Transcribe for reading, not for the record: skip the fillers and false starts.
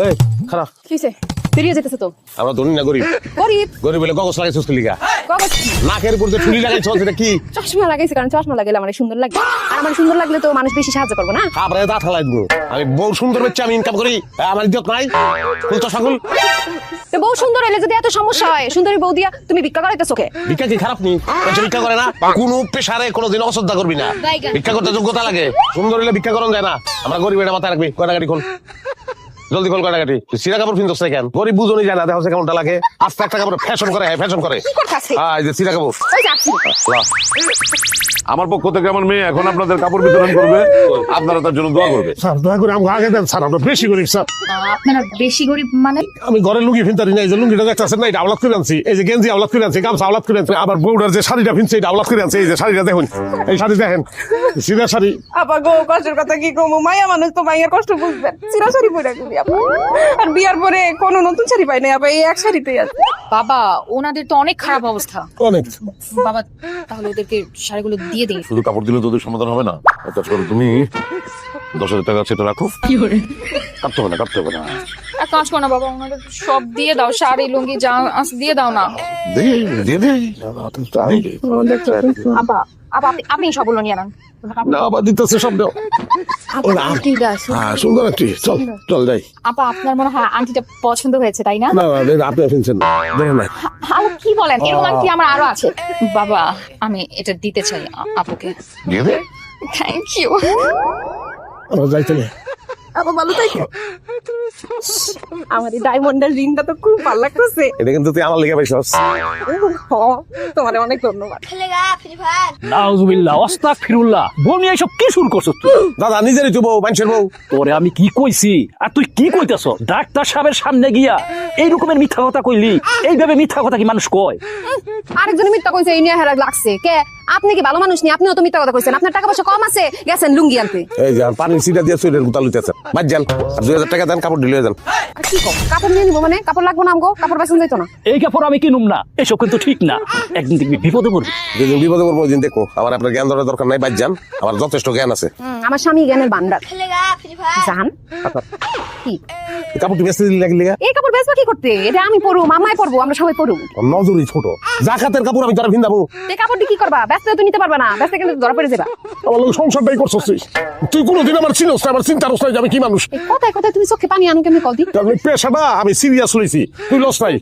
এই খারাপ কিসে বেরিয়ে যেতেছে তো। আমরা ধনী না গরিব? গরিব গরিব বলে গগস লাগাইছিস কি লিগা? কাগজ নাকের উপর যে ঠুলি লাগাইছ সেটা কি? চশমা লাগাইছে, কারণ চশমা লাগাইলে আমার সুন্দর লাগে, আর আমার সুন্দর লাগলে তো মানুষ বেশি সাহায্য করবে না। খাবারে দাঁত হালাই দিব। আমি বউ সুন্দর হচ্ছে, আমি ইনকাম করি, আমার ইজ্জত নাই। ফুল তো ছাগল। তো বউ সুন্দর হইলে যদি এত সমস্যা হয়, সুন্দরী বউ দিয়া তুমি ভিক্ষা করাইতেছো কে? ভিক্ষা কি খারাপ নি? ভিক্ষা করে না, কোনো পেশারে কোনোদিন অশ্রদ্ধা করবি না। ভিক্ষা করতে যোগ্যতা লাগে, সুন্দর হইলে ভিক্ষা করন যায় না। আমরা গরিব, এটা মাথায় রাখবি। কয়টা গাড়ি খোল, জলদি খোল কয়টা গাড়ি। সিরা কাপড় পিনতেছ না কেন? গরিব বুঝনি যায় না, দেখো কেমনটা লাগে। আস্তে একটা কাপড় ফ্যাশন করে, ফ্যাশন করে। কি করতেছে? এই যে সিরা কাপড়। ওই যাচ্ছি। আমার পক্ষ থেকে আমার মেয়ে এখন আপনাদের কাপড় বিতরণ করবে, আপনারা তার জন্য দোয়া করবে। স্যার দয়া করে আমাকে আগে দেন স্যার, আমরা বেশি গরিব স্যার। আপনারা বেশি গরিব মানে? আমি ঘরে লুঙ্গি ফিনতারি না, এই যে লুঙ্গিটা দেখতেছেন না, এটা আওলাদ করে আনছি। এই যে গেঞ্জি আওলাদ করে আনছি, গামছা আওলাদ করে আনছি। আবার বউডার যে শাড়িটা ফিনছে, এটা আওলাদ করে আনছি। এই যে শাড়িটা দেখুন, এই শাড়ি দেখেন, সিরা শাড়ি। আপা গো, কষ্টের কথা কি কমু, মায়া মানুষ তো মাইয়ার কষ্ট বুঝবেন। চিরা শাড়ি পরে করি আপা, আর বিয়ার পরে কোনো নতুন শাড়ি পাই নাই আপা, এই এক শাড়িতেই আছে। বাবা ওনাদের তো অনেক খারাপ অবস্থা। অনেক বাবা তাহলে ওদেরকে শাড়িগুলো দিয়ে দিই। শুধু কাপড় দিলে তোদের সমাধান হবে না। একটা করো, তুমি 10,000 টাকা সেটা রাখো। কাটতে হবে না, কাটতে হবে না। এক কাজ করো না বাবা, ওনাদের সব দিয়ে দাও, শাড়ি লুঙ্গি যা আছে দিয়ে দাও না। দিয়ে দে। আপা আপা আপনি সবগুলো নিয়ে নেন। না, আবার দিতেছে সব দাও। হ্যাঁ, সুন্দর একটি। চল চল যাই। আপা আপনার মনে হয় আন্টিটা পছন্দ হয়েছে তাই না? না না, আপনি ফিনছেন দেখেন না। আর কি বলেন, এরকম আন্টি আমার আরো আছে। বাবা আমি এটা দিতে চাই আপুকে। দিয়ে দে। Thank you. আমরা যাইতে না। আপা ভালো থাকো। আমার এই ডায়মন্ডের রিংটা তো খুব ভালো লাগতেছে। এটা কিন্তু তুই আমার লেগে পাইছস। তোমার অনেক ধন্যবাদ। নাউজুবিল্লাহ, আস্তাগফিরুল্লাহ। বমি এইসব কি শুরু করছস তুই? দাদা নিজেরই তো বউ, মানুষের বউ। তোরে আমি কি কইছি আর তুই কি কইতাছ? ডাক্তার সাহেবের সামনে গিয়া এই রকমের মিথ্যা কথা কইলি? এইভাবে মিথ্যা কথা কি মানুষ কয়? আরেকজন মিথ্যা কইছে, এই নিয়ে হেরা লাগছে কে? আপনি কি ভালো মানুষ নি? আপনিও তো মিথ্যা কথা কইছেন। আপনার টাকা পয়সা কম আছে, গেছেন লুঙ্গি আনতে। এই যে পানির সিটা দিয়ে সুইটের গুতা লইতেছে। বাদ যান, আর 2000 টাকা দেন, কাপড় ঢিলে দেন। আর কি কম? কাপড় নিয়ে নিবো মানে? কাপড় লাগবো না আমগো? কাপড় বেচন যাইতো না? এই কাপড় আমি কিনুম না, এসব কিন্তু ঠিক না। একদিন দেখবি বিপদে পড়বি। যেদিন বিপদে পড়বো ওই দিন দেখো। আমার আপনার জ্ঞান ধরার দরকার নাই, বাদ যান। আমার যথেষ্ট জ্ঞান আছে। আমার স্বামী জ্ঞানের ভান্ডার। জান কি এই কাপড়টি বেঁচে দিলি লাগলি এই কাপড় বেচবা কি করতে? এটা আমি পরুম, মামাই পরবো, আমরা সবাই পরুম। নজরই ছোট। জাকাতের কাপড় আমি তারা ভিন্দাবো। এই কাপড়টি কি করবা? ব্যস্ত তো নিতে পারবা না, ব্যস্ত কিন্তু ধরা পড়ে যাবা। আমার লোক সংসারটাই করছস তুই। তুই কোনোদিন আমার চিনস না, আমার চিন্তার অবস্থায় যাবে কি মানুষ। এই কথায় কথায় তুমি চোখে পানি আনো কেমনি কল দি? পেশাটা আমি সিরিয়াস লইছি, তুই লস নাই।